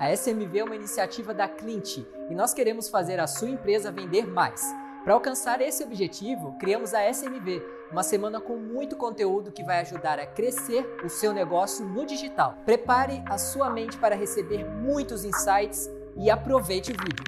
A SMV é uma iniciativa da Clint e nós queremos fazer a sua empresa vender mais. Para alcançar esse objetivo, criamos a SMV, uma semana com muito conteúdo que vai ajudar a crescer o seu negócio no digital. Prepare a sua mente para receber muitos insights e aproveite o vídeo.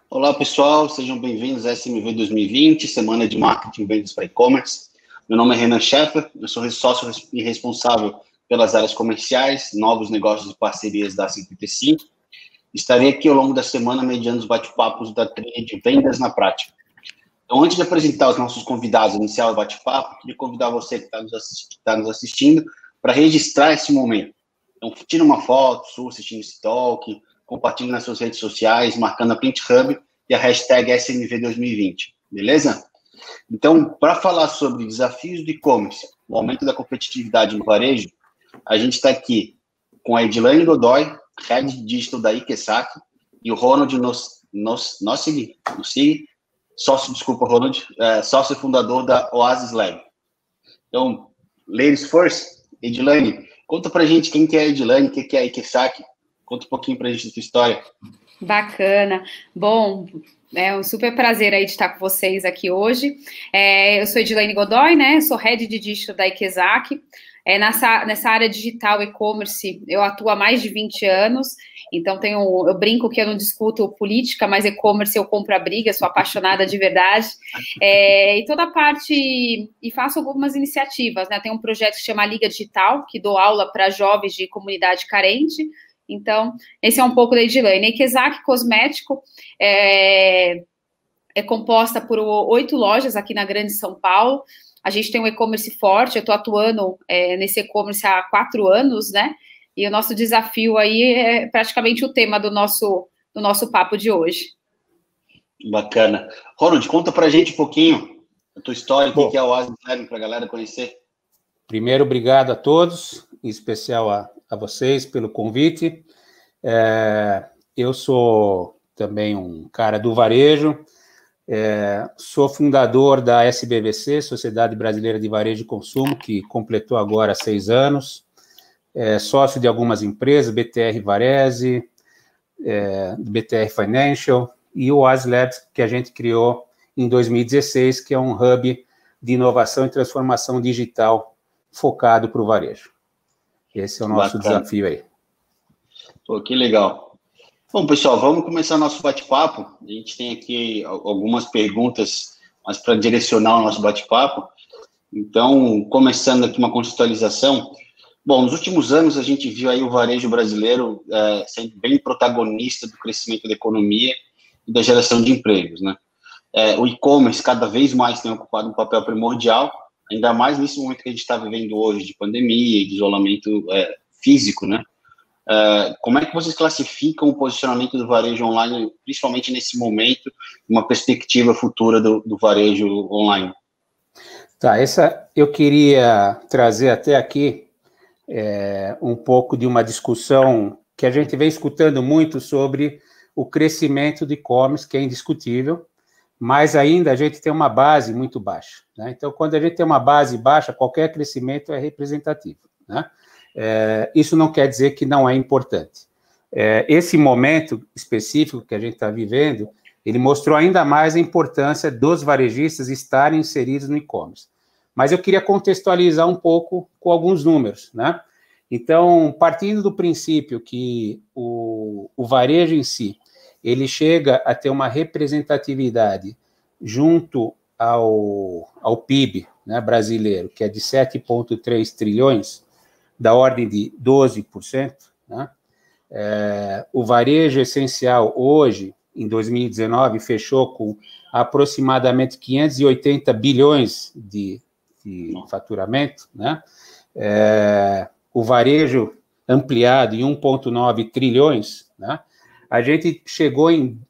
Olá pessoal, sejam bem-vindos à SMV 2020, Semana de Marketing e Vendas para E-Commerce. Meu nome é Renan Scheffer, eu sou sócio e responsável pelas áreas comerciais, novos negócios e parcerias da 55. Estarei aqui ao longo da semana mediando os bate-papos da trilha de Vendas na Prática. Então, antes de apresentar os nossos convidados e iniciar o bate-papo, queria convidar você que está nos assistindo para registrar esse momento. Então, tira uma foto sua assistindo esse talk, compartilhe nas suas redes sociais, marcando a Print Hub e a hashtag SMV 2020, beleza? Então, para falar sobre desafios do e-commerce, o aumento da competitividade no varejo, a gente está aqui com a Edilane Godoy, Head Digital da Ikesaki, e o Ronald Nossig, sócio fundador da Oasis Lab. Então, ladies first, Edilane, conta pra gente quem que é a Edilane, o que é a Ikesaki. Conta um pouquinho pra gente da tua história. Bacana. Bom, é um super prazer aí de estar com vocês aqui hoje. Eu sou Edilane Godoy, né? Sou Head de Digital da Ikesaki. Nessa área digital e-commerce, eu atuo há mais de 20 anos. Então, eu brinco que eu não discuto política, mas e-commerce eu compro a briga, sou apaixonada de verdade. E toda a parte... E faço algumas iniciativas, né? Tem um projeto que se chama Liga Digital, que dou aula para jovens de comunidade carente. Então, esse é um pouco da Edilane. A Ikesaki Cosmético é composta por 8 lojas aqui na Grande São Paulo. A gente tem um e-commerce forte, eu estou atuando nesse e-commerce há 4 anos, né? E o nosso desafio aí é praticamente o tema do nosso papo de hoje. Bacana. Ronald, conta pra gente um pouquinho a tua história, o que é o Oasis Lab, para a galera conhecer. Primeiro, obrigado a todos, em especial a vocês pelo convite. Eu sou também um cara do varejo, sou fundador da SBVC, Sociedade Brasileira de Varejo e Consumo, que completou agora 6 anos, sócio de algumas empresas, BTR Varese, BTR Financial, e o Oasis Labs, que a gente criou em 2016, que é um hub de inovação e transformação digital focado para o varejo. Esse é o nosso desafio aí. Pô, que legal. Bom, pessoal, vamos começar nosso bate-papo. A gente tem aqui algumas perguntas, mas para direcionar o nosso bate-papo. Então, começando aqui uma contextualização. Bom, nos últimos anos a gente viu aí o varejo brasileiro sendo bem protagonista do crescimento da economia e da geração de empregos, né? O e-commerce cada vez mais tem ocupado um papel primordial, ainda mais nesse momento que a gente está vivendo hoje, de pandemia e de isolamento físico, né? Como é que vocês classificam o posicionamento do varejo online, principalmente nesse momento, uma perspectiva futura do varejo online? Tá, eu queria trazer até aqui um pouco de uma discussão que a gente vem escutando muito sobre o crescimento do e-commerce, que é indiscutível, mas ainda a gente tem uma base muito baixa, né? Então, quando a gente tem uma base baixa, qualquer crescimento é representativo, né? Isso não quer dizer que não é importante. Esse momento específico que a gente está vivendo, ele mostrou ainda mais a importância dos varejistas estarem inseridos no e-commerce. Mas eu queria contextualizar um pouco com alguns números, né? Então, partindo do princípio que o varejo em si, ele chega a ter uma representatividade junto ao PIB, né, brasileiro, que é de 7,3 trilhões, da ordem de 12%, né? O varejo essencial hoje, em 2019, fechou com aproximadamente 580 bilhões de faturamento, né? O varejo ampliado em 1,9 trilhões, né? A gente chegou em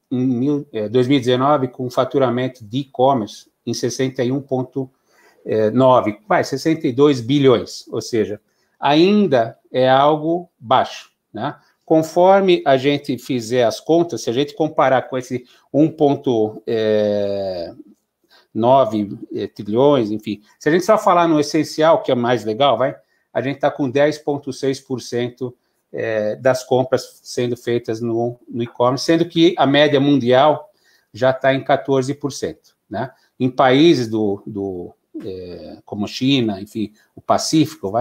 2019 com faturamento de e-commerce em 62 bilhões, ou seja, ainda é algo baixo, né? Conforme a gente fizer as contas, se a gente comparar com esse 9 trilhões, enfim. Se a gente só falar no essencial, que é mais legal, a gente está com 10,6% das compras sendo feitas no e-commerce, sendo que a média mundial já está em 14%, né? Em países como China, enfim, o Pacífico,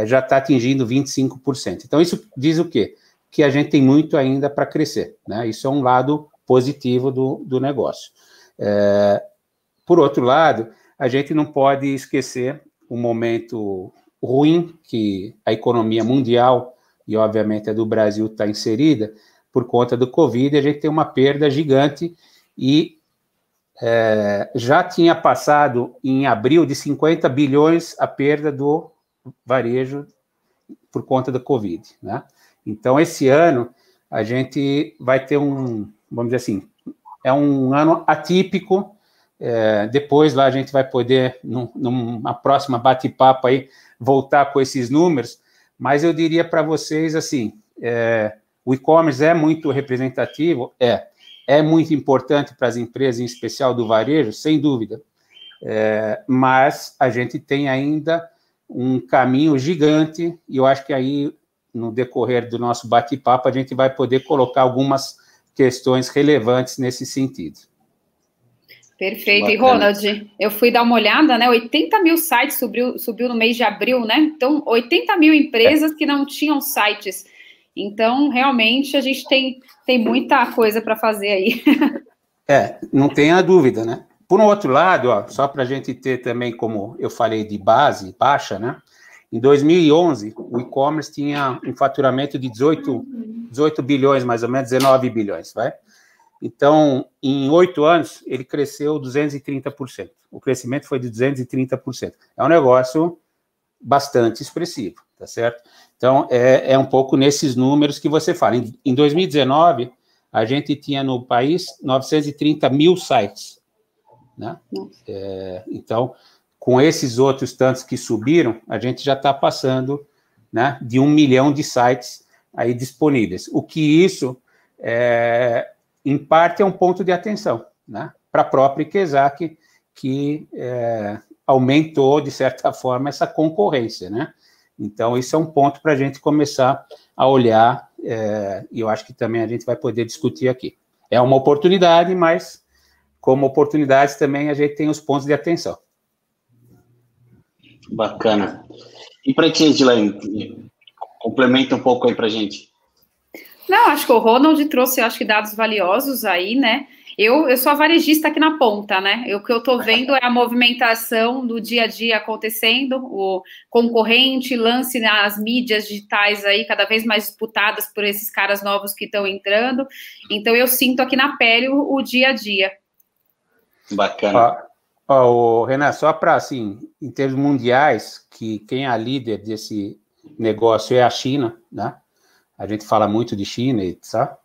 já está atingindo 25%. Então, isso diz o quê? Que a gente tem muito ainda para crescer, né? Isso é um lado positivo do negócio. Por outro lado, a gente não pode esquecer o momento ruim que a economia mundial, e obviamente a do Brasil está inserida, por conta do Covid, a gente tem uma perda gigante e já tinha passado em abril de 50 bilhões a perda do varejo por conta da Covid, né? Então, esse ano, a gente vai ter vamos dizer assim, é um ano atípico. Depois lá a gente vai poder, numa próxima bate-papo aí, voltar com esses números, mas eu diria para vocês assim, o e-commerce é muito representativo, é muito importante para as empresas, em especial do varejo, sem dúvida, mas a gente tem ainda um caminho gigante, e eu acho que aí, no decorrer do nosso bate-papo, a gente vai poder colocar algumas questões relevantes nesse sentido. Perfeito. E, Ronald, eu fui dar uma olhada, né? 80 mil sites subiu no mês de abril, né? Então, 80 mil empresas que não tinham sites. Então, realmente, a gente tem muita coisa para fazer aí. Não tenha dúvida, né? Por um outro lado, só para a gente ter também, como eu falei, de base baixa, né? Em 2011, o e-commerce tinha um faturamento de 18 bilhões, mais ou menos, 19 bilhões, Então, em 8 anos, ele cresceu 230%. O crescimento foi de 230%. É um negócio bastante expressivo, tá certo? Então, é um pouco nesses números que você fala. Em 2019, a gente tinha no país 930 mil sites, né? Então, com esses outros tantos que subiram, a gente já está passando, né, de 1 milhão de sites aí disponíveis. O que isso, em parte, é um ponto de atenção, né, para a própria Ikezaki, que aumentou, de certa forma, essa concorrência, né? Então, isso é um ponto para a gente começar a olhar, e eu acho que também a gente vai poder discutir aqui. É uma oportunidade, mas, como oportunidades, também a gente tem os pontos de atenção. Bacana. E para ti, Edilene, complementa um pouco aí para a gente. Não, acho que o Ronald trouxe, acho que, dados valiosos aí, né? Eu sou a varejista aqui na ponta, né? O que eu estou vendo é a movimentação do dia a dia acontecendo, o concorrente, lance nas mídias digitais aí, cada vez mais disputadas por esses caras novos que estão entrando. Então, eu sinto aqui na pele o dia a dia. Bacana. Renan, só para, assim, em termos mundiais, que quem é a líder desse negócio é a China, né? A gente fala muito de China, sabe?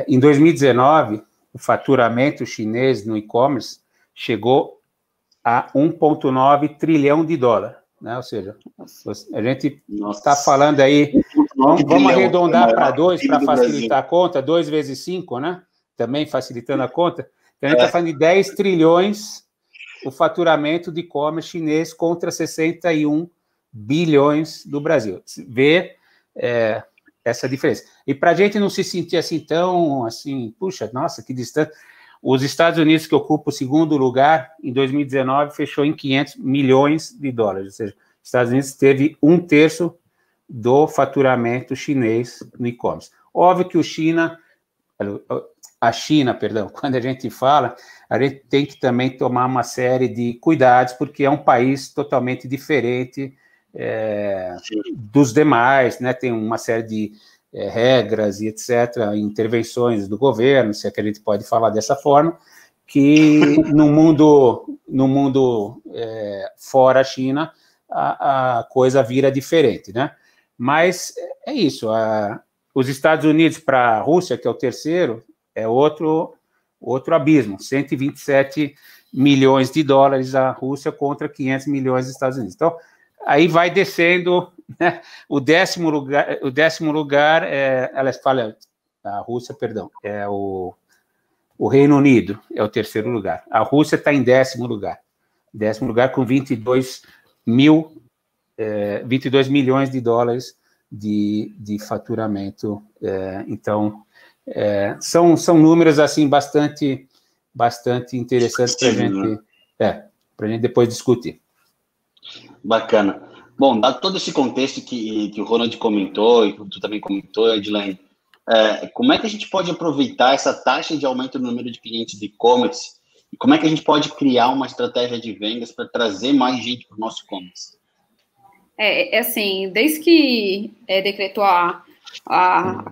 Em 2019, o faturamento chinês no e-commerce chegou a 1,9 trilhão de dólar, né? Ou seja, a gente está falando aí, vamos arredondar para 2 para facilitar a conta, 2 vezes 5, né? Também facilitando a conta. Então, a gente está falando de 10 trilhões o faturamento de e-commerce chinês contra 61 bilhões do Brasil. Vê essa diferença. E para a gente não se sentir assim tão, assim, puxa, nossa, que distante. Os Estados Unidos, que ocupa o segundo lugar, em 2019, fechou em 500 milhões de dólares. Ou seja, os Estados Unidos teve 1/3 do faturamento chinês no e-commerce. Óbvio que a China, quando a gente fala, a gente tem que também tomar uma série de cuidados, porque é um país totalmente diferente dos demais, né? Tem uma série de regras e etc., intervenções do governo, se é que a gente pode falar dessa forma, que no mundo fora a China, a coisa vira diferente, né? Mas é isso, os Estados Unidos para a Rússia, que é o terceiro, é outro abismo, 127 milhões de dólares a Rússia contra 500 milhões dos Estados Unidos. Então, aí vai descendo, né? O décimo lugar, ela fala, a Rússia, perdão, O Reino Unido é o terceiro lugar. A Rússia está em 10º lugar. 10º lugar com 22 milhões de dólares de faturamento. Então, são números assim bastante interessantes para a gente depois discutir. Bacana. Bom, dado todo esse contexto que o Ronald comentou e que tu também comentou, Edilene, como é que a gente pode aproveitar essa taxa de aumento do número de clientes de e-commerce e como é que a gente pode criar uma estratégia de vendas para trazer mais gente para o nosso e-commerce? Assim, desde que decretou a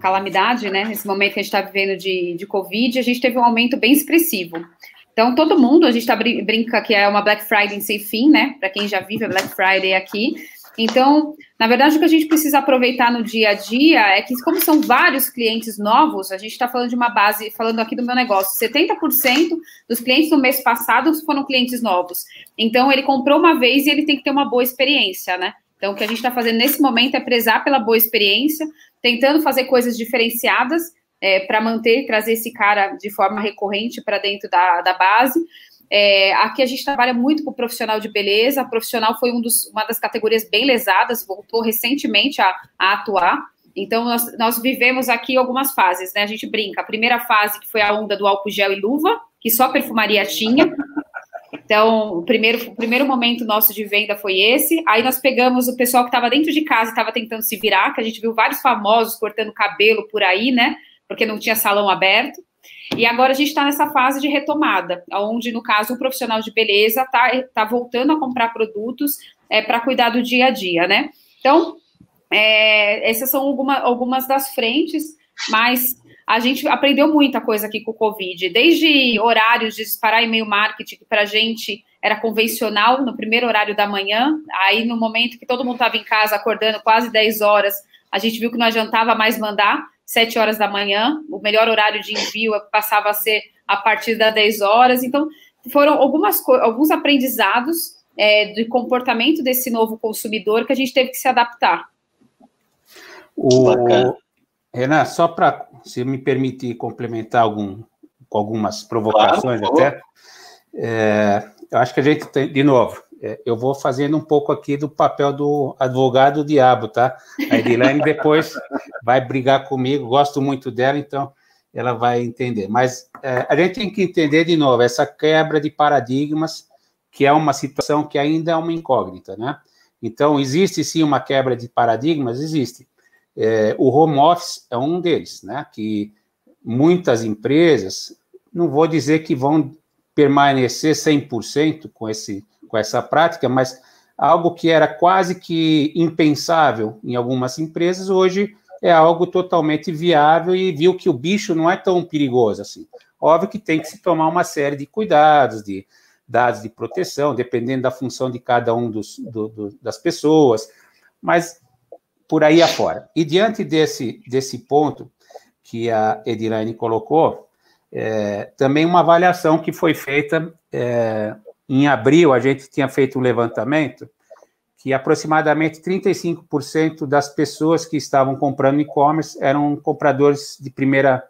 calamidade, né, nesse momento que a gente está vivendo de Covid, a gente teve um aumento bem expressivo. Então, todo mundo, a gente brinca que é uma Black Friday sem fim, né, para quem já vive a Black Friday aqui. Então, na verdade, o que a gente precisa aproveitar no dia a dia é que, como são vários clientes novos, a gente está falando de uma base, falando aqui do meu negócio, 70% dos clientes no mês passado foram clientes novos. Então, ele comprou uma vez e ele tem que ter uma boa experiência, né? Então, o que a gente está fazendo nesse momento é prezar pela boa experiência, tentando fazer coisas diferenciadas para manter, trazer esse cara de forma recorrente para dentro da base. Aqui a gente trabalha muito com o profissional de beleza. O profissional foi uma das categorias bem lesadas, voltou recentemente a atuar. Então, nós vivemos aqui algumas fases, né? A gente brinca. A primeira fase, que foi a onda do álcool gel e luva, que só perfumaria tinha. Então, o primeiro momento nosso de venda foi esse. Aí nós pegamos o pessoal que estava dentro de casa e estava tentando se virar, que a gente viu vários famosos cortando cabelo por aí, né? Porque não tinha salão aberto. E agora a gente está nessa fase de retomada, onde, no caso, o profissional de beleza tá voltando a comprar produtos para cuidar do dia a dia, né? Então, essas são algumas das frentes, mas a gente aprendeu muita coisa aqui com o Covid, desde horários de disparar e-mail marketing, que para a gente era convencional, no primeiro horário da manhã, aí no momento que todo mundo estava em casa, acordando quase 10 horas, a gente viu que não adiantava mais mandar 7 horas da manhã, o melhor horário de envio passava a ser a partir das 10 horas, então foram alguns aprendizados de comportamento desse novo consumidor que a gente teve que se adaptar. Renan, só para, se me permitir complementar com algumas provocações, claro, até, eu acho que a gente tem, de novo, eu vou fazendo um pouco aqui do papel do advogado do diabo, tá? A Edilene depois vai brigar comigo, gosto muito dela, então ela vai entender. Mas a gente tem que entender, de novo, essa quebra de paradigmas, que é uma situação que ainda é uma incógnita, né? Então, existe sim uma quebra de paradigmas? Existe. O home office é um deles, né? Que muitas empresas, não vou dizer que vão permanecer 100% com essa prática, mas algo que era quase que impensável em algumas empresas, hoje é algo totalmente viável e viu que o bicho não é tão perigoso assim. Óbvio que tem que se tomar uma série de cuidados, de dados de proteção, dependendo da função de cada um das pessoas, mas por aí afora. E diante desse ponto que a Edilene colocou, também uma avaliação que foi feita em abril, a gente tinha feito um levantamento que aproximadamente 35% das pessoas que estavam comprando e-commerce eram compradores de primeira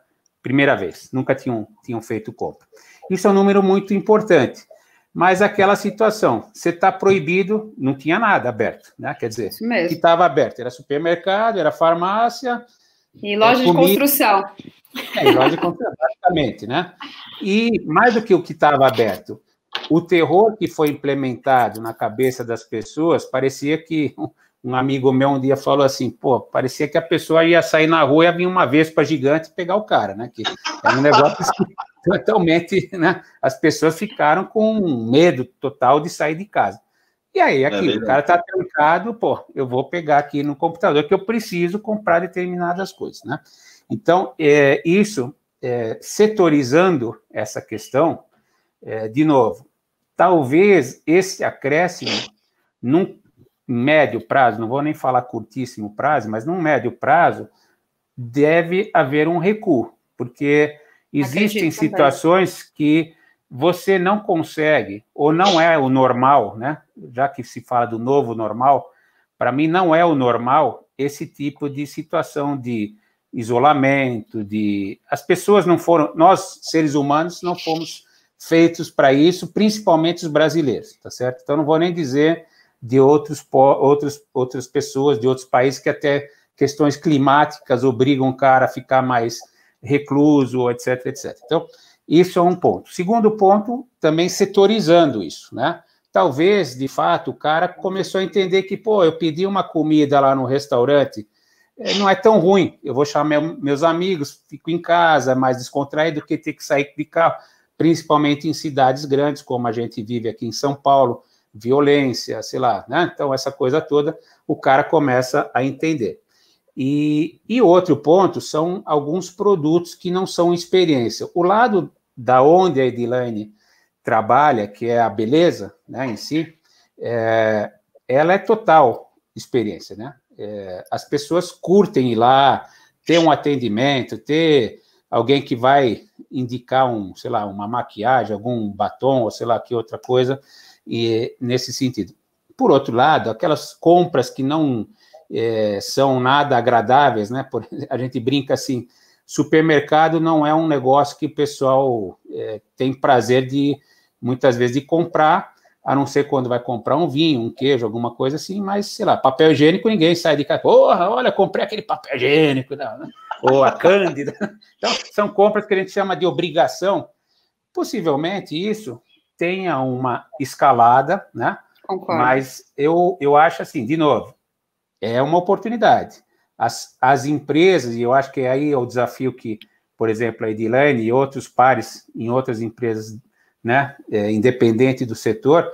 vez, nunca tinham feito compra. Isso é um número muito importante, mas aquela situação, você está proibido, não tinha nada aberto, né? Quer dizer, o que estava aberto era supermercado, era farmácia... E loja de construção. E loja de construção, basicamente, né? E mais do que o que estava aberto, o terror que foi implementado na cabeça das pessoas, parecia que um amigo meu um dia falou assim, parecia que a pessoa ia sair na rua e ia vir uma vespa gigante e pegar o cara, né? Que era um negócio assim, totalmente, né? As pessoas ficaram com medo total de sair de casa. E aí, aqui, o cara está trancado, eu vou pegar aqui no computador que eu preciso comprar determinadas coisas, né? Então, isso, setorizando essa questão, de novo, talvez esse acréscimo, num médio prazo, não vou nem falar curtíssimo prazo, mas num médio prazo, deve haver um recuo, porque existem situações que você não consegue, ou não é o normal, né? Já que se fala do novo normal, para mim não é o normal esse tipo de situação de isolamento, as pessoas não foram, nós, seres humanos, não fomos feitos para isso, principalmente os brasileiros, tá certo? Então, não vou nem dizer de outras pessoas, de outros países, que até questões climáticas obrigam o cara a ficar mais recluso, etc, etc. Então, isso é um ponto. Segundo ponto, também setorizando isso, né? Talvez, de fato, o cara começou a entender que, eu pedi uma comida lá no restaurante, não é tão ruim, eu vou chamar meus amigos, fico em casa, mais descontraído do que ter que sair de carro, principalmente em cidades grandes, como a gente vive aqui em São Paulo, violência, sei lá, né? Então, essa coisa toda, o cara começa a entender. E outro ponto são alguns produtos que não são experiência. O lado da onde a Edilane trabalha, que é a beleza, né, em si, ela é total experiência, né? As pessoas curtem ir lá, ter um atendimento, ter alguém que vai indicar sei lá, uma maquiagem, algum batom, ou sei lá, que outra coisa, e nesse sentido. Por outro lado, aquelas compras que não são nada agradáveis, né? A gente brinca assim, supermercado não é um negócio que o pessoal tem prazer muitas vezes, de comprar, a não ser quando vai comprar um vinho, um queijo, alguma coisa assim, mas, sei lá, papel higiênico, ninguém sai de casa, porra, olha, comprei aquele papel higiênico, não, né? Ou a Cândida. Então, são compras que a gente chama de obrigação. Possivelmente isso tenha uma escalada, né? Concordo. Mas eu acho assim, de novo, é uma oportunidade. As empresas, e eu acho que aí é o desafio que, por exemplo, a Edilane e outros pares em outras empresas, né, independente do setor,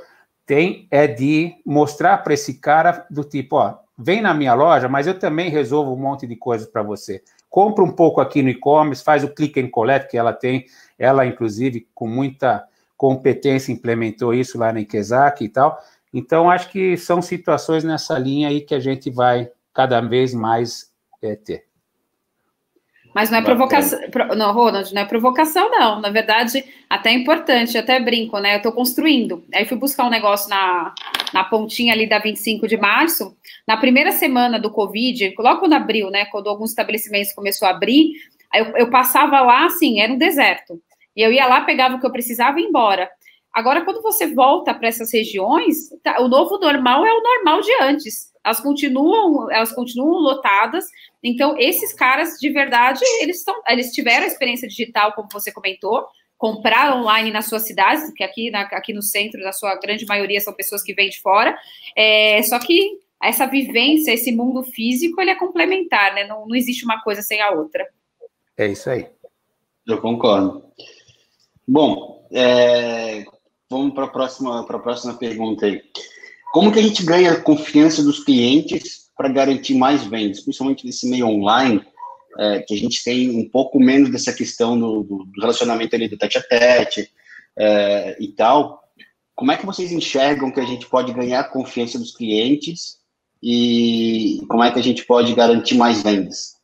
tem de mostrar para esse cara do tipo, vem na minha loja, mas eu também resolvo um monte de coisas para você. Compra um pouco aqui no e-commerce, faz o click and collect que ela tem, ela, inclusive, com muita competência, implementou isso lá na Ikezaki e tal. Então, acho que são situações nessa linha aí que a gente vai cada vez mais ter. Mas não é provocação, não, Ronald, não é provocação, não. Na verdade, até é importante, até brinco, né? Eu estou construindo. Aí fui buscar um negócio na pontinha ali da 25 de março. Na primeira semana do Covid, logo quando abriu, né? Quando alguns estabelecimentos começou a abrir, aí eu passava lá, assim, era um deserto. E eu ia lá, pegava o que eu precisava e ia embora. Agora, quando você volta para essas regiões, o novo normal é o normal de antes. Elas continuam lotadas. Então, esses caras, de verdade, eles tiveram a experiência digital, como você comentou, comprar online nas suas cidades, que aqui no centro, na sua grande maioria, são pessoas que vêm de fora. Só que essa vivência, esse mundo físico, ele é complementar, né? Não existe uma coisa sem a outra. É isso aí. Eu concordo. Bom, vamos para a próxima pergunta aí. Como que a gente ganha a confiança dos clientes para garantir mais vendas, principalmente nesse meio online, que a gente tem um pouco menos dessa questão do relacionamento ali do tete-a-tete e tal? Como é que vocês enxergam que a gente pode ganhar a confiança dos clientes e como é que a gente pode garantir mais vendas?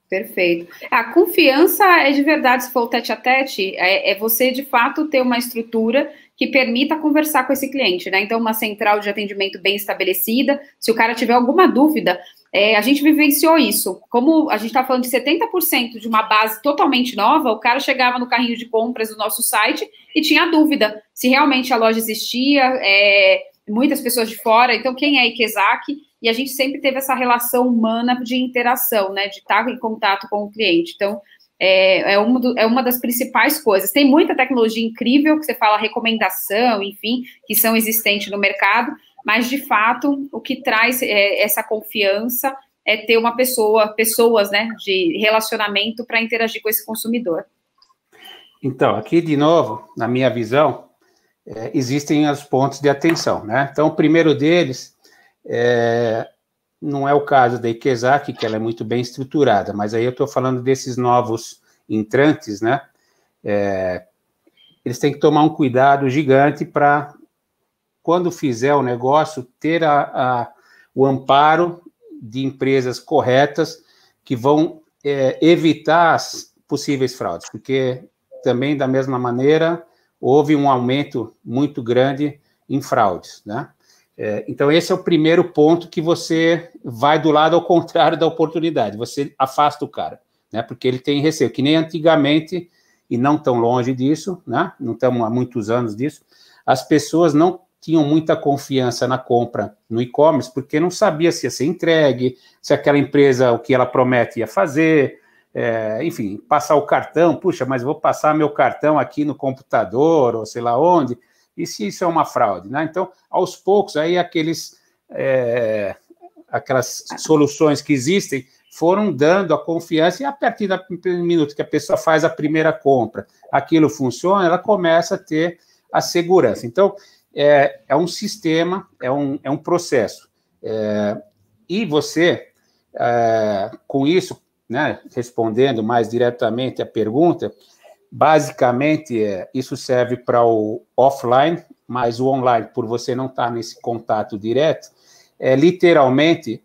Perfeito. A confiança é de verdade, se for o tete-a-tete, é você, de fato, ter uma estrutura que permita conversar com esse cliente, né? Então, uma central de atendimento bem estabelecida, se o cara tiver alguma dúvida, a gente vivenciou isso. Como a gente está falando de 70% de uma base totalmente nova, o cara chegava no carrinho de compras do nosso site e tinha dúvida se realmente a loja existia, muitas pessoas de fora, então quem é Ikezaki? E a gente sempre teve essa relação humana de interação, né, de estar em contato com o cliente. Então, é uma das principais coisas. Tem muita tecnologia incrível, que você fala recomendação, enfim, que são existentes no mercado, mas, de fato, o que traz essa confiança é ter pessoas, né, de relacionamento para interagir com esse consumidor. Então, aqui, de novo, na minha visão, existem os pontos de atenção, né? Então, o primeiro deles não é o caso da Ikezaki, que ela é muito bem estruturada, mas aí eu estou falando desses novos entrantes, né? Eles têm que tomar um cuidado gigante para, quando fizer o negócio, ter o amparo de empresas corretas que vão evitar as possíveis fraudes, porque também, da mesma maneira, houve um aumento muito grande em fraudes, né? Então, esse é o primeiro ponto, que você vai do lado ao contrário da oportunidade, você afasta o cara. né? Porque ele tem receio, que nem antigamente, e não tão longe disso, né? Não estamos há muitos anos disso, as pessoas não tinham muita confiança na compra no e-commerce, porque não sabia se ia ser entregue, se aquela empresa, o que ela promete, ia fazer, enfim, passar o cartão, puxa, mas vou passar meu cartão aqui no computador, ou sei lá onde, e se isso é uma fraude, né? Então, aos poucos, aí aquelas soluções que existem foram dando a confiança, e a partir do minuto que a pessoa faz a primeira compra, aquilo funciona, ela começa a ter a segurança. Então, é um sistema, é um processo. E você, com isso, né, respondendo mais diretamente a pergunta, basicamente, isso serve para o offline, mas o online, por você não estar nesse contato direto, é literalmente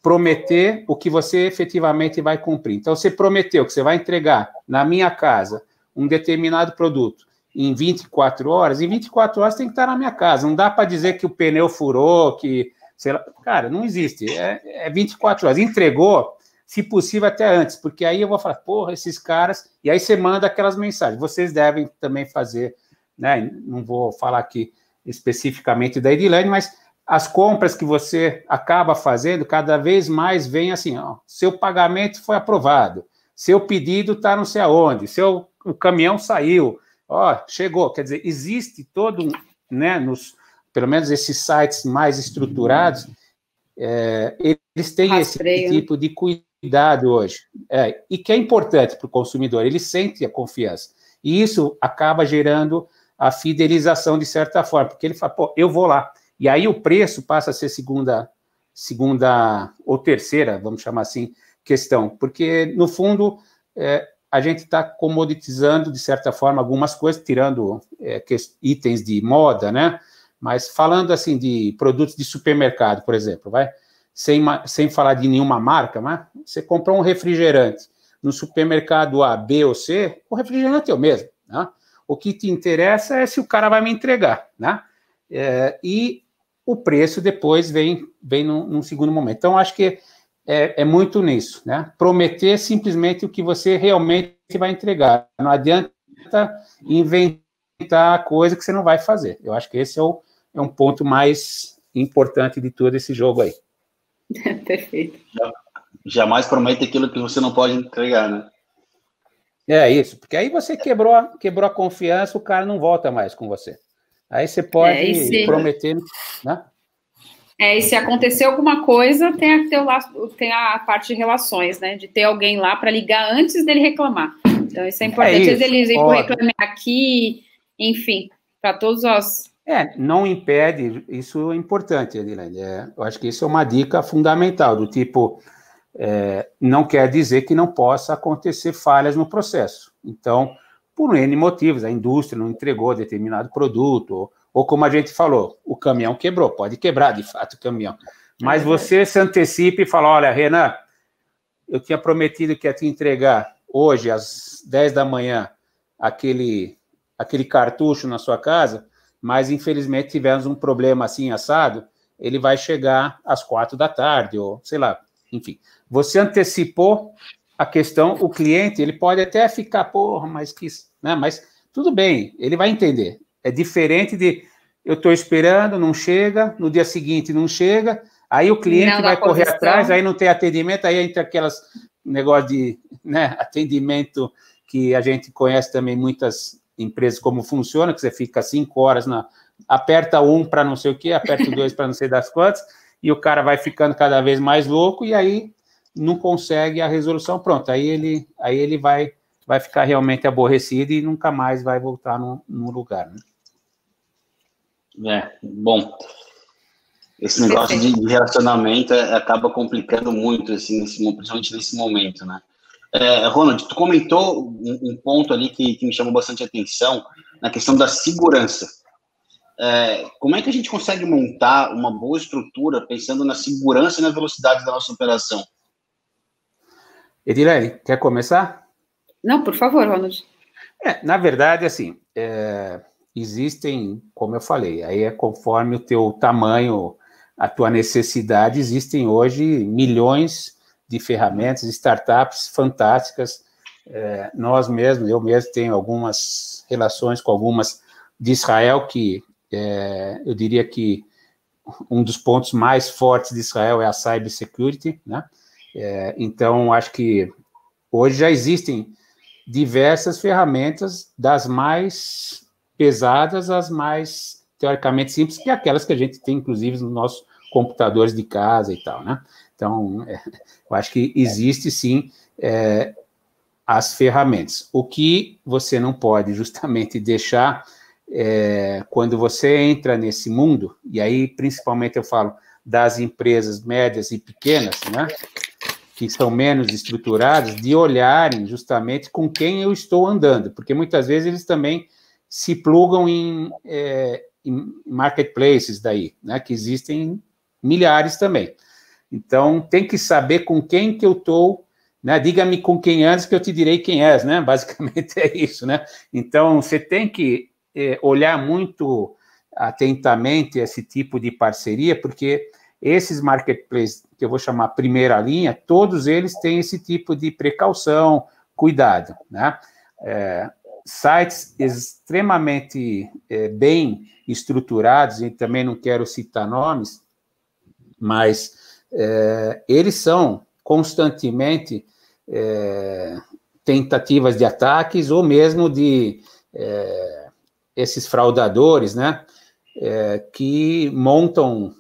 prometer o que você efetivamente vai cumprir. Então, você prometeu que você vai entregar na minha casa um determinado produto em 24 horas, em 24 horas tem que estar na minha casa. Não dá para dizer que o pneu furou, que, sei lá, cara, não existe. É 24 horas. Entregou, se possível, até antes, porque aí eu vou falar, porra, esses caras... E aí você manda aquelas mensagens. Vocês devem também fazer, né? Não vou falar aqui especificamente da Edilene, mas as compras que você acaba fazendo, cada vez mais vem assim, ó, seu pagamento foi aprovado, seu pedido está não sei aonde, o caminhão saiu, ó, chegou. Quer dizer, existe todo, né, pelo menos esses sites mais estruturados, eles têm Rastreio, esse tipo de cuidado hoje. E que é importante para o consumidor, ele sente a confiança. E isso acaba gerando a fidelização de certa forma, porque ele fala, pô, eu vou lá. E aí o preço passa a ser segunda ou terceira, vamos chamar assim, questão, porque, no fundo, a gente está comoditizando, de certa forma, algumas coisas, tirando itens de moda, né? Mas falando, assim, de produtos de supermercado, por exemplo, sem falar de nenhuma marca, mas você comprou um refrigerante no supermercado A, B ou C, o refrigerante é o mesmo, né? O que te interessa é se o cara vai me entregar, né? E o preço depois vem num segundo momento. Então, acho que é muito nisso, né? Prometer simplesmente o que você realmente vai entregar. Não adianta inventar coisa que você não vai fazer. Eu acho que esse é um ponto mais importante de todo esse jogo aí. Perfeito. Jamais promete aquilo que você não pode entregar, né? É isso, porque aí você quebrou a confiança, o cara não volta mais com você. Aí você pode prometer, né? E se acontecer alguma coisa, tem a parte de relações, né? De ter alguém lá para ligar antes dele reclamar. Então, isso é importante. Às vezes eles vêm reclamar aqui, enfim, para todos os... não impede, isso é importante, Edilene. Eu acho que isso é uma dica fundamental, do tipo, não quer dizer que não possa acontecer falhas no processo. Então, por N motivos, a indústria não entregou determinado produto, ou como a gente falou, o caminhão quebrou, pode quebrar, de fato, o caminhão. Mas você se antecipa e fala, olha, Renan, eu tinha prometido que ia te entregar hoje, às 10 da manhã, aquele cartucho na sua casa, mas, infelizmente, tivemos um problema assim, assado, ele vai chegar às 4 da tarde, ou sei lá, enfim. Você antecipou a questão, o cliente, ele pode até ficar, porra, mas tudo bem, ele vai entender. É diferente de, eu estou esperando, não chega, no dia seguinte não chega, aí o cliente vai correr atrás, aí não tem atendimento, aí entra aquelas negócio de, né, atendimento que a gente conhece também muitas empresas como funciona, que você fica 5 horas, aperta 1 para não sei o quê, aperta 2 para não sei das quantas, e o cara vai ficando cada vez mais louco, e aí não consegue a resolução, pronto, aí ele vai ficar realmente aborrecido e nunca mais vai voltar no lugar, né? Bom, esse negócio de relacionamento acaba complicando muito, assim, principalmente nesse momento, né? Ronald, tu comentou um ponto ali que me chamou bastante atenção, na questão da segurança. Como é que a gente consegue montar uma boa estrutura pensando na segurança e na velocidade da nossa operação? Edilene, quer começar? Não, por favor, Ronald. Na verdade, assim, existem, como eu falei, aí é conforme o teu tamanho, a tua necessidade, existem hoje milhões de ferramentas, startups fantásticas. Eu mesmo tenho algumas relações com algumas de Israel, que eu diria que um dos pontos mais fortes de Israel é a cybersecurity, né? Então, acho que hoje já existem diversas ferramentas, das mais pesadas às mais, teoricamente, simples, que é aquelas que a gente tem, inclusive, nos nossos computadores de casa e tal, né? Então, eu acho que existe, sim, as ferramentas. O que você não pode, justamente, deixar, quando você entra nesse mundo, e aí, principalmente, eu falo das empresas médias e pequenas, né? Que são menos estruturadas, de olharem justamente com quem eu estou andando, porque muitas vezes eles também se plugam em marketplaces daí, né, que existem milhares também. Então, tem que saber com quem que eu estou, né, diga-me com quem andas que eu te direi quem és, né, basicamente é isso, né. Então, você tem que olhar muito atentamente esse tipo de parceria, porque esses marketplaces, que eu vou chamar primeira linha, todos eles têm esse tipo de precaução, cuidado, né? Sites extremamente bem estruturados, e também não quero citar nomes, mas eles são constantemente tentativas de ataques, ou mesmo de esses fraudadores, né? Que montam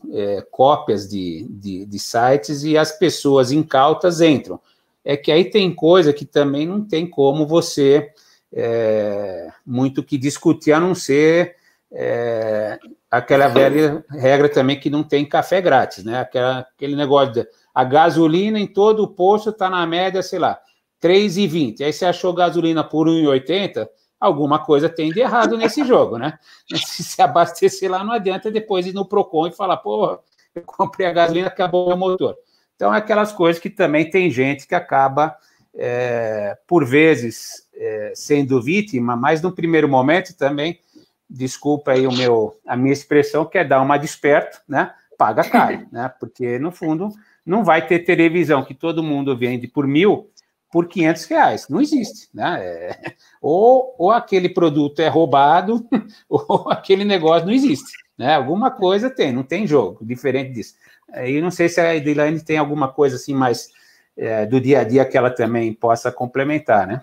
cópias de sites e as pessoas incautas entram. É que aí tem coisa que também não tem como você muito que discutir, a não ser aquela velha regra também que não tem café grátis, né? Aquele negócio de a gasolina em todo o posto está na média, sei lá, R$3,20. Aí você achou gasolina por R$1,80, alguma coisa tem de errado nesse jogo, né? Se abastecer lá, não adianta depois ir no Procon e falar, pô, eu comprei a gasolina, acabou o meu motor. Então, é aquelas coisas que também tem gente que acaba, por vezes, sendo vítima, mas no primeiro momento também, desculpa aí a minha expressão, que é dar uma desperto, né? Paga caro, né? Porque, no fundo, não vai ter televisão que todo mundo vende por 1.000, por R$500, não existe, né? Ou aquele produto é roubado, ou aquele negócio não existe, né? Alguma coisa tem, não tem jogo diferente disso. E não sei se a Edilane tem alguma coisa assim mais do dia a dia que ela também possa complementar, né?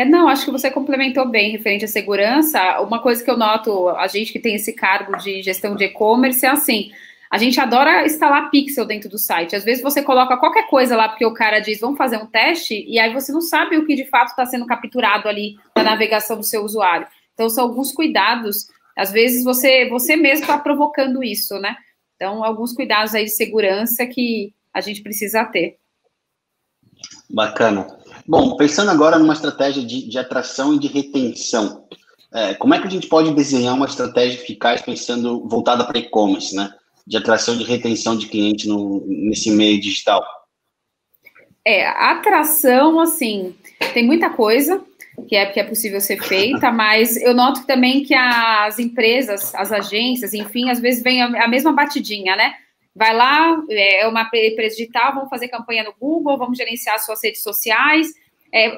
Não, acho que você complementou bem referente à segurança. Uma coisa que eu noto, a gente que tem esse cargo de gestão de e-commerce, é assim, a gente adora instalar pixel dentro do site. Às vezes você coloca qualquer coisa lá porque o cara diz, vamos fazer um teste, e aí você não sabe o que de fato está sendo capturado ali na navegação do seu usuário. Então, são alguns cuidados. Às vezes você mesmo está provocando isso, né? Então, alguns cuidados aí de segurança que a gente precisa ter. Bacana. Bom, pensando agora numa estratégia de atração e de retenção, como é que a gente pode desenhar uma estratégia eficaz voltada para e-commerce, né? De atração e de retenção de cliente nesse meio digital? A atração, assim, tem muita coisa que é possível ser feita, mas eu noto também que as empresas, as agências, enfim, às vezes vem a mesma batidinha, né? Vai lá, é uma empresa digital, vamos fazer campanha no Google, vamos gerenciar suas redes sociais.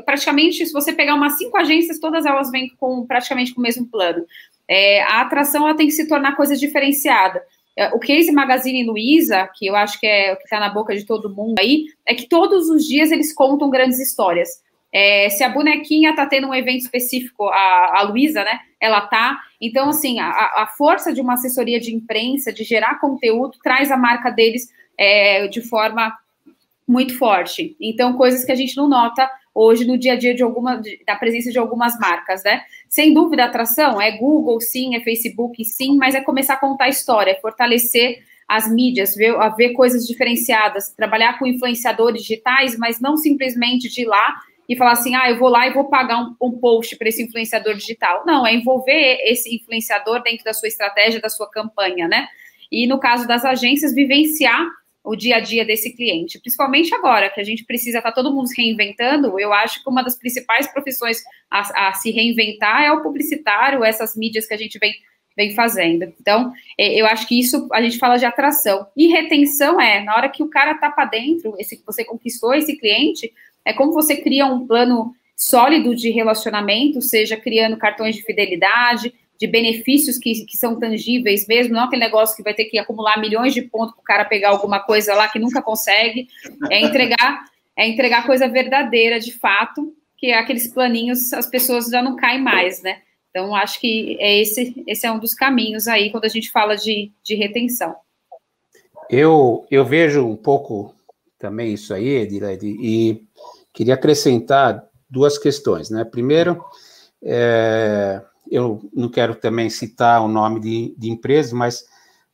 Praticamente, se você pegar umas 5 agências, todas elas vêm praticamente com o mesmo plano. A atração ela tem que se tornar coisa diferenciada. O Case Magazine Luiza, que eu acho que é o que está na boca de todo mundo aí, é que todos os dias eles contam grandes histórias. Se a bonequinha está tendo um evento específico, a Luiza, né, ela tá. Então, assim, a força de uma assessoria de imprensa, de gerar conteúdo, traz a marca deles de forma muito forte. Então, coisas que a gente não nota hoje no dia a dia da presença de algumas marcas, né? Sem dúvida, a atração é Google, sim, é Facebook, sim, mas é começar a contar a história, fortalecer as mídias, ver coisas diferenciadas, trabalhar com influenciadores digitais, mas não simplesmente de ir lá e falar assim, eu vou lá e vou pagar um post para esse influenciador digital. Não, é envolver esse influenciador dentro da sua estratégia, da sua campanha, né? E no caso das agências, vivenciar o dia a dia desse cliente, principalmente agora, que a gente precisa estar todo mundo se reinventando. Eu acho que uma das principais profissões a se reinventar é o publicitário, essas mídias que a gente vem vem fazendo. Então, eu acho que isso a gente fala de atração. E retenção na hora que o cara tá para dentro, você conquistou esse cliente, é como você cria um plano sólido de relacionamento, seja criando cartões de fidelidade, de benefícios que são tangíveis mesmo, não aquele negócio que vai ter que acumular milhões de pontos para o cara pegar alguma coisa lá que nunca consegue, é entregar coisa verdadeira, de fato, que aqueles planinhos as pessoas já não caem mais, né? Então, acho que esse é um dos caminhos aí, quando a gente fala de retenção. Eu vejo um pouco também isso aí, Edilene, e queria acrescentar duas questões, né? Primeiro, eu não quero também citar o nome de empresas, mas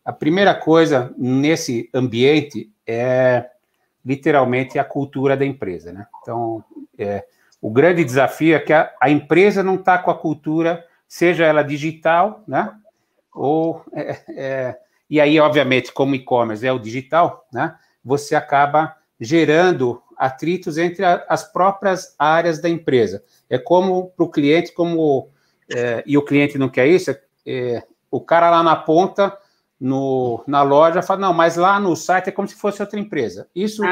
a primeira coisa nesse ambiente é literalmente a cultura da empresa, né? Então, o grande desafio é que a empresa não está com a cultura, seja ela digital, né? E aí, obviamente, como e-commerce é o digital, né? Você acaba gerando atritos entre as próprias áreas da empresa. É como para o cliente, e o cliente não quer isso, o cara lá na ponta, na loja, fala, não, mas lá no site é como se fosse outra empresa. Isso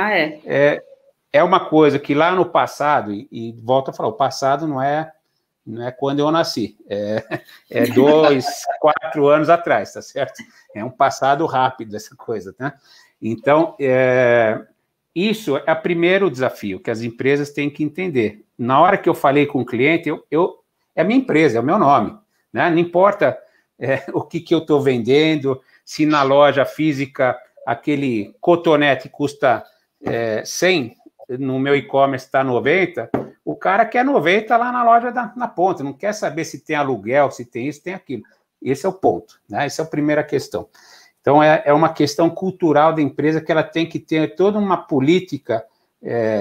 é uma coisa que lá no passado, e volto a falar, o passado não é quando eu nasci, é 2, 4 anos atrás, tá certo? É um passado rápido essa coisa, né? Então, isso é o primeiro desafio que as empresas têm que entender. Na hora que eu falei com o cliente, é a minha empresa, é o meu nome, né? Não importa o que eu estou vendendo, se na loja física aquele cotonete custa 100, no meu e-commerce está 90, o cara quer 90 lá na loja na ponta, não quer saber se tem aluguel, se tem isso, tem aquilo. Esse é o ponto, né? Essa é a primeira questão. Então, é uma questão cultural da empresa que ela tem que ter toda uma política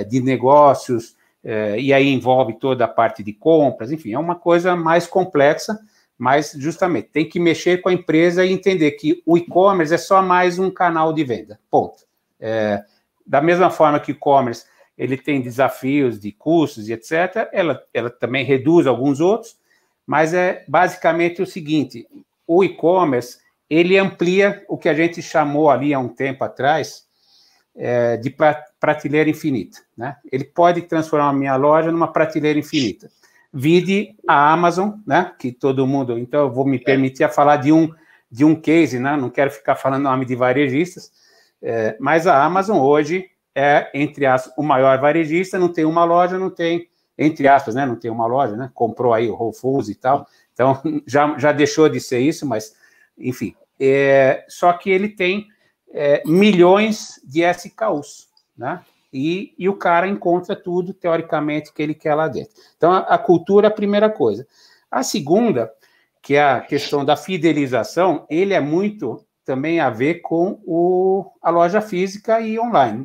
de negócios, e aí envolve toda a parte de compras, enfim, é uma coisa mais complexa, mas justamente tem que mexer com a empresa e entender que o e-commerce é só mais um canal de venda, ponto. Da mesma forma que o e-commerce ele tem desafios de custos e etc., ela também reduz alguns outros, mas é basicamente o seguinte, o e-commerce, ele amplia o que a gente chamou ali há um tempo atrás de prateleira infinita, né? Ele pode transformar a minha loja numa prateleira infinita. Vide a Amazon, né? Que todo mundo... Então, eu vou me permitir a falar de um case, né? Não quero ficar falando nome de varejistas, mas a Amazon hoje entre aspas, o maior varejista, não tem uma loja, não tem, entre aspas, né? Não tem uma loja, né? Comprou aí o Whole Foods e tal, então já deixou de ser isso, mas, enfim. Só que ele tem milhões de SKUs, né? E o cara encontra tudo, teoricamente, que ele quer lá dentro. Então, a cultura é a primeira coisa. A segunda, que é a questão da fidelização, ele é muito também a ver com a loja física e online.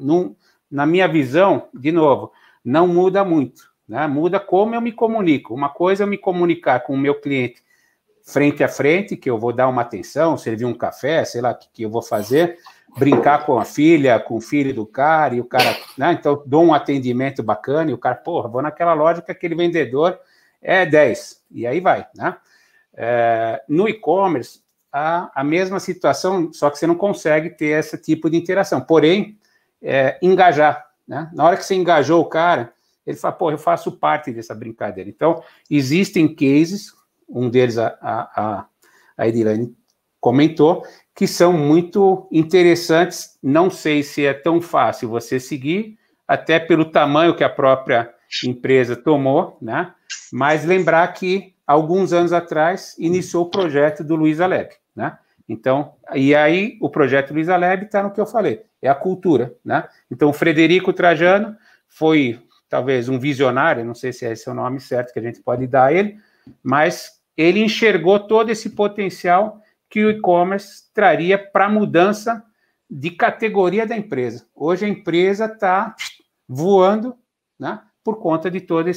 Na minha visão, de novo, não muda muito, né? Muda como eu me comunico. Uma coisa é eu me comunicar com o meu cliente frente a frente, que eu vou dar uma atenção, servir um café, sei lá o que eu vou fazer, brincar com a filha, com o filho do cara, e o cara, né? Então, dou um atendimento bacana, e o cara, porra, vou naquela loja que aquele vendedor é 10, e aí vai, né? No e-commerce, a mesma situação, só que você não consegue ter esse tipo de interação, porém, engajar, né? Na hora que você engajou o cara, ele fala, pô, eu faço parte dessa brincadeira. Então, existem cases, um deles a Edilene comentou, que são muito interessantes, não sei se é tão fácil você seguir, até pelo tamanho que a própria empresa tomou, né? Mas lembrar que, alguns anos atrás, iniciou o projeto do Luiza Lab, né? Então, e aí o projeto Luiza Lab está no que eu falei, é a cultura, né? Então, o Frederico Trajano foi, talvez, um visionário, não sei se é esse o nome certo que a gente pode dar a ele, mas ele enxergou todo esse potencial que o e-commerce traria para a mudança de categoria da empresa. Hoje a empresa está voando, né, por conta de toda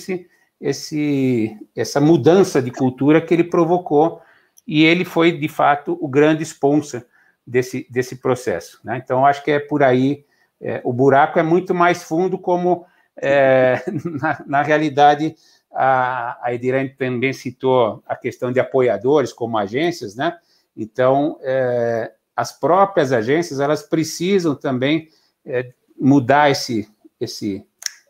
essa mudança de cultura que ele provocou, e ele foi, de fato, o grande sponsor desse processo, né? Então, acho que é por aí, o buraco é muito mais fundo, como, na realidade, a Edilene também citou a questão de apoiadores como agências, né? Então, as próprias agências, elas precisam também mudar esse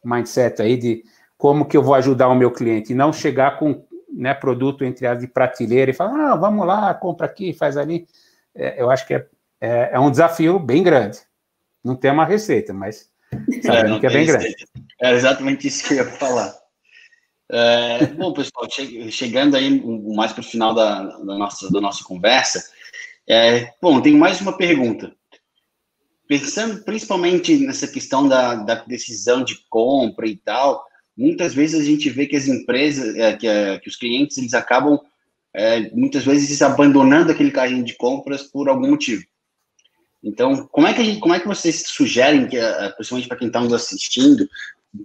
mindset aí de como que eu vou ajudar o meu cliente, e não chegar com, né, produto entre as de prateleira e falar, vamos lá, compra aqui, faz ali. Eu acho que é um desafio bem grande. Não tem uma receita, mas sabendo que é bem grande. É exatamente isso que eu ia falar. Bom, pessoal, chegando aí mais para o final da nossa conversa, bom, tem mais uma pergunta. Pensando principalmente nessa questão da decisão de compra e tal, muitas vezes a gente vê que as empresas, que os clientes, eles acabam, muitas vezes, abandonando aquele carrinho de compras por algum motivo. Então, como é que vocês sugerem, principalmente para quem está nos assistindo,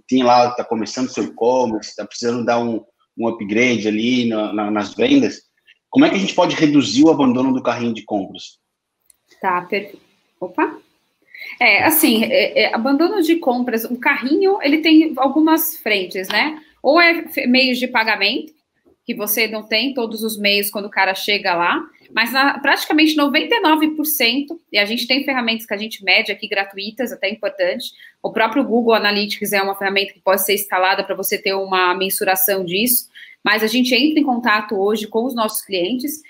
tem lá, está começando seu e-commerce, está precisando dar um upgrade ali nas vendas, como é que a gente pode reduzir o abandono do carrinho de compras? Tá, perfeito. Opa! Abandono de compras, o carrinho, ele tem algumas frentes, né? Ou meios de pagamento, que você não tem todos os meios quando o cara chega lá, mas praticamente 99%, e a gente tem ferramentas que a gente mede aqui gratuitas, até importante. O próprio Google Analytics é uma ferramenta que pode ser instalada para você ter uma mensuração disso, mas a gente entra em contato hoje com os nossos clientes.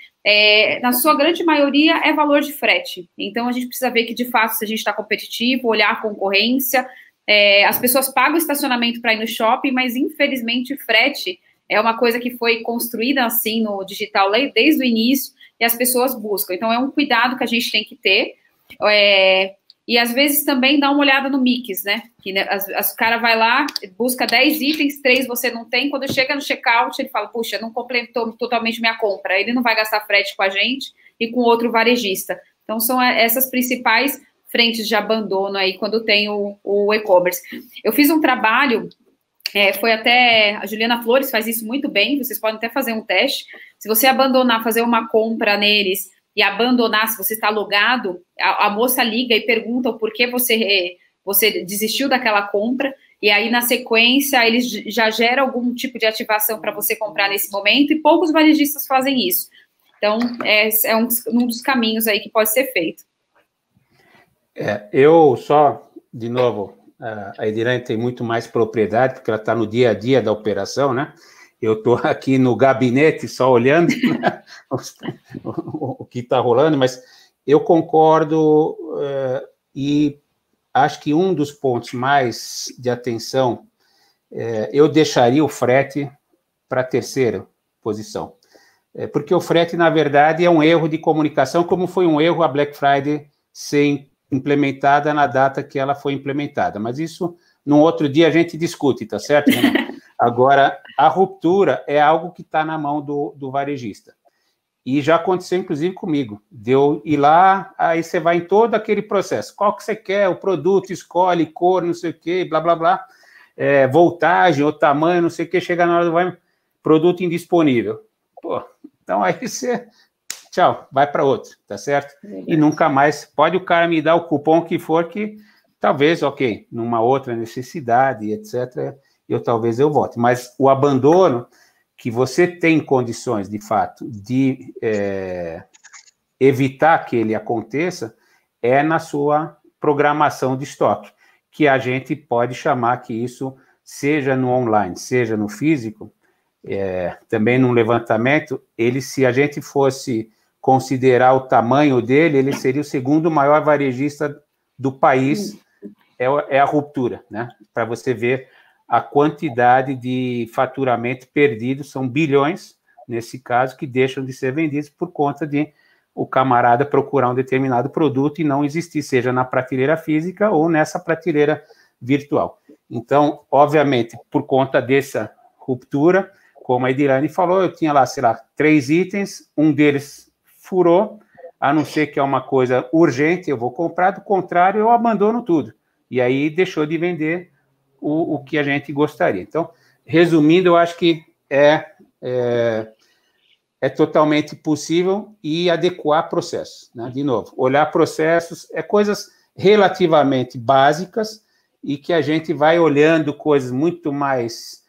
Na sua grande maioria é valor de frete, então a gente precisa ver que de fato se a gente está competitivo, olhar a concorrência, as pessoas pagam estacionamento para ir no shopping, mas infelizmente frete é uma coisa que foi construída assim no digital desde o início e as pessoas buscam, então é um cuidado que a gente tem que ter, e às vezes também dá uma olhada no mix, né, que o cara vai lá, busca 10 itens, 3 você não tem, quando chega no checkout ele fala, puxa, não completou totalmente minha compra, ele não vai gastar frete com a gente e com outro varejista. Então são essas principais frentes de abandono aí quando tem o e-commerce. Eu fiz um trabalho, foi até, a Juliana Flores faz isso muito bem, vocês podem até fazer um teste, se você abandonar, fazer uma compra neles e abandonar, se você está logado, a moça liga e pergunta o porquê você desistiu daquela compra, e aí na sequência eles já geram algum tipo de ativação para você comprar nesse momento, e poucos varejistas fazem isso. Então, é um dos caminhos aí que pode ser feito. Eu só, de novo, a Edirane tem muito mais propriedade, porque ela está no dia a dia da operação, né? Eu estou aqui no gabinete só olhando, né, o que está rolando, mas eu concordo e acho que um dos pontos mais de atenção, eu deixaria o frete para a terceira posição. Porque o frete, na verdade, é um erro de comunicação, como foi um erro a Black Friday ser implementada na data que ela foi implementada. Mas isso, num outro dia, a gente discute, tá certo, Renan? Agora, a ruptura é algo que está na mão do varejista. E já aconteceu, inclusive, comigo. Deu ir lá, aí você vai em todo aquele processo. Qual que você quer? O produto, escolhe, cor, não sei o quê, blá, blá, blá. Voltagem, o tamanho, não sei o quê. Chega na hora do produto indisponível. Pô, então aí você... Tchau, vai para outro, tá certo? E nunca mais... Pode o cara me dar o cupom que for, que talvez, ok, numa outra necessidade, etc., talvez eu volte. Mas o abandono, que você tem condições, de fato, de evitar que ele aconteça, é na sua programação de estoque, que a gente pode chamar que isso, seja no online, seja no físico, também num levantamento, se a gente fosse considerar o tamanho dele, ele seria o segundo maior varejista do país, é a ruptura, né? Para você ver a quantidade de faturamento perdido, são bilhões, nesse caso, que deixam de ser vendidos por conta de o camarada procurar um determinado produto e não existir, seja na prateleira física ou nessa prateleira virtual. Então, obviamente, por conta dessa ruptura, como a Edirane falou, eu tinha lá, sei lá, 3 itens, um deles furou, a não ser que é uma coisa urgente, eu vou comprar, do contrário, eu abandono tudo. E aí deixou de vender o que a gente gostaria. Então, resumindo, eu acho que é totalmente possível e adequar processos, né? De novo, olhar processos, coisas relativamente básicas e que a gente vai olhando coisas muito mais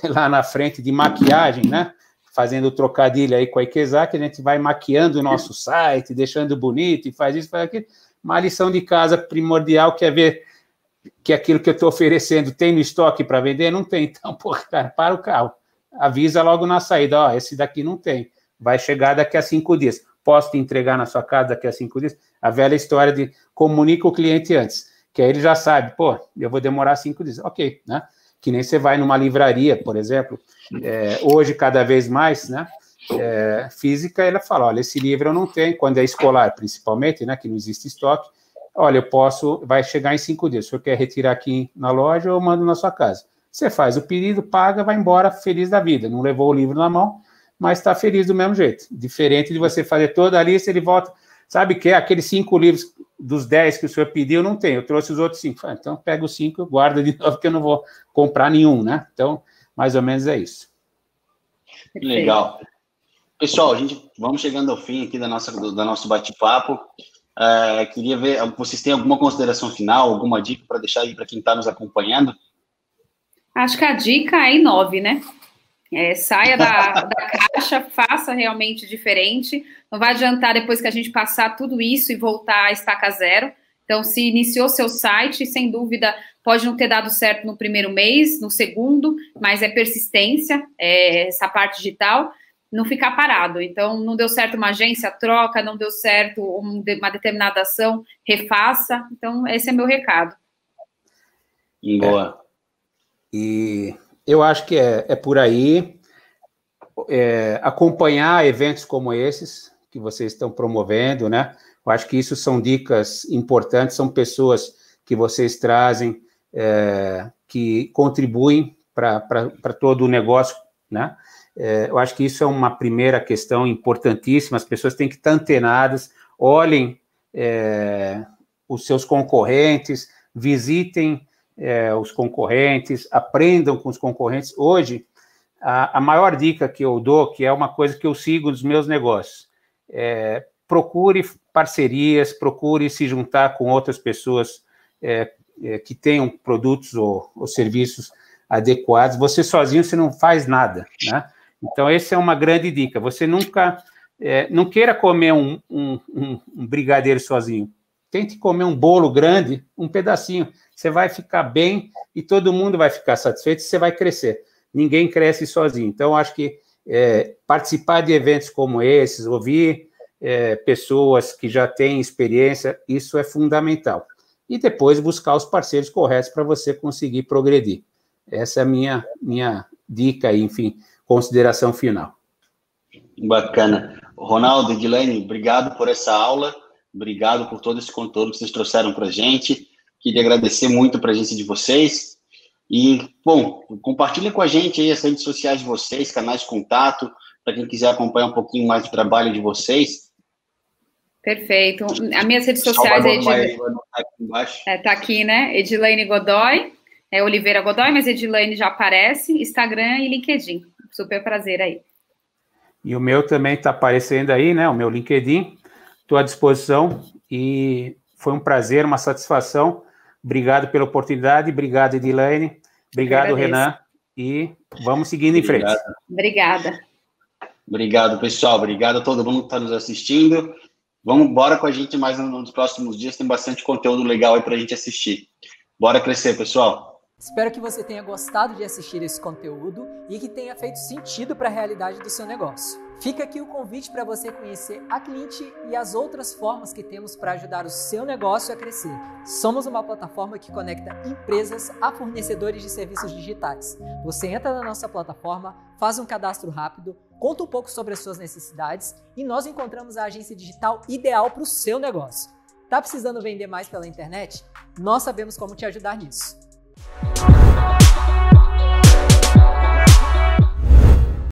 lá na frente de maquiagem, né? fazendo trocadilho aí com a Ikezaki, a gente vai maquiando o nosso site, deixando bonito, e faz isso, faz aquilo. Uma lição de casa primordial que é ver que aquilo que eu estou oferecendo tem no estoque para vender? Não tem. Então, pô, cara, para o carro. Avisa logo na saída, ó, esse daqui não tem. Vai chegar daqui a 5 dias. Posso te entregar na sua casa daqui a 5 dias? A velha história de comunica o cliente antes, que aí ele já sabe, pô, eu vou demorar 5 dias. Ok, né? Que nem você vai numa livraria, por exemplo, hoje cada vez mais, né? Física, ela fala, olha, esse livro eu não tenho, quando é escolar principalmente, né, que não existe estoque, olha, eu posso, vai chegar em 5 dias, o senhor quer retirar aqui na loja ou eu mando na sua casa? Você faz o pedido, paga, vai embora feliz da vida, não levou o livro na mão, mas está feliz do mesmo jeito, diferente de você fazer toda a lista, ele volta, sabe que aqueles 5 livros dos 10 que o senhor pediu, não tem, eu trouxe os outros 5, então pega os 5 e guarda de novo, que eu não vou comprar nenhum, né, então, mais ou menos é isso. Legal. Pessoal, vamos chegando ao fim aqui do nosso bate-papo. Queria ver, vocês têm alguma consideração final, alguma dica para deixar aí para quem está nos acompanhando? Acho que a dica é 9, né? Saia da caixa, faça realmente diferente. Não vai adiantar depois que a gente passar tudo isso e voltar a estaca zero. Então, se iniciou seu site, sem dúvida, pode não ter dado certo no primeiro mês, no segundo, mas é persistência, essa parte digital. Não ficar parado. Então, não deu certo uma agência, troca, não deu certo uma determinada ação, refaça. Então, esse é meu recado. Boa. E eu acho que é por aí, acompanhar eventos como esses que vocês estão promovendo, né? Eu acho que isso são dicas importantes, são pessoas que vocês trazem, que contribuem para todo o negócio, né? Eu acho que isso é uma primeira questão importantíssima, as pessoas têm que estar antenadas, olhem os seus concorrentes, visitem os concorrentes, aprendam com os concorrentes. Hoje, a maior dica que eu dou, que é uma coisa que eu sigo nos meus negócios, procure parcerias, procure se juntar com outras pessoas que tenham produtos ou serviços adequados. Você sozinho, você não faz nada, né? Então, essa é uma grande dica. Você nunca... não queira comer um brigadeiro sozinho. Tente comer um bolo grande, um pedacinho. Você vai ficar bem e todo mundo vai ficar satisfeito e você vai crescer. Ninguém cresce sozinho. Então, acho que participar de eventos como esses, ouvir pessoas que já têm experiência, isso é fundamental. E depois buscar os parceiros corretos para você conseguir progredir. Essa é a minha dica aí, enfim, consideração final. Bacana. Ronaldo, Edilene, obrigado por essa aula, obrigado por todo esse conteúdo que vocês trouxeram para a gente. Queria agradecer muito a presença de vocês. E, bom, compartilhem com a gente aí as redes sociais de vocês, canais de contato, para quem quiser acompanhar um pouquinho mais do trabalho de vocês. Perfeito. As minhas redes sociais tá aqui, né? Edilene Godoy, Oliveira Godoy, mas Edilene já aparece, Instagram e LinkedIn. Super prazer aí. E o meu também está aparecendo aí, né? O meu LinkedIn. Estou à disposição e foi um prazer, uma satisfação. Obrigado pela oportunidade, obrigado, Edilene, obrigado, Renan, e vamos seguindo em frente. Obrigada. Obrigado, pessoal, obrigado a todo mundo que está nos assistindo. Vamos embora com a gente mais nos próximos dias, tem bastante conteúdo legal aí para a gente assistir. Bora crescer, pessoal. Espero que você tenha gostado de assistir esse conteúdo e que tenha feito sentido para a realidade do seu negócio. Fica aqui o convite para você conhecer a Clint e as outras formas que temos para ajudar o seu negócio a crescer. Somos uma plataforma que conecta empresas a fornecedores de serviços digitais. Você entra na nossa plataforma, faz um cadastro rápido, conta um pouco sobre as suas necessidades e nós encontramos a agência digital ideal para o seu negócio. Tá precisando vender mais pela internet? Nós sabemos como te ajudar nisso.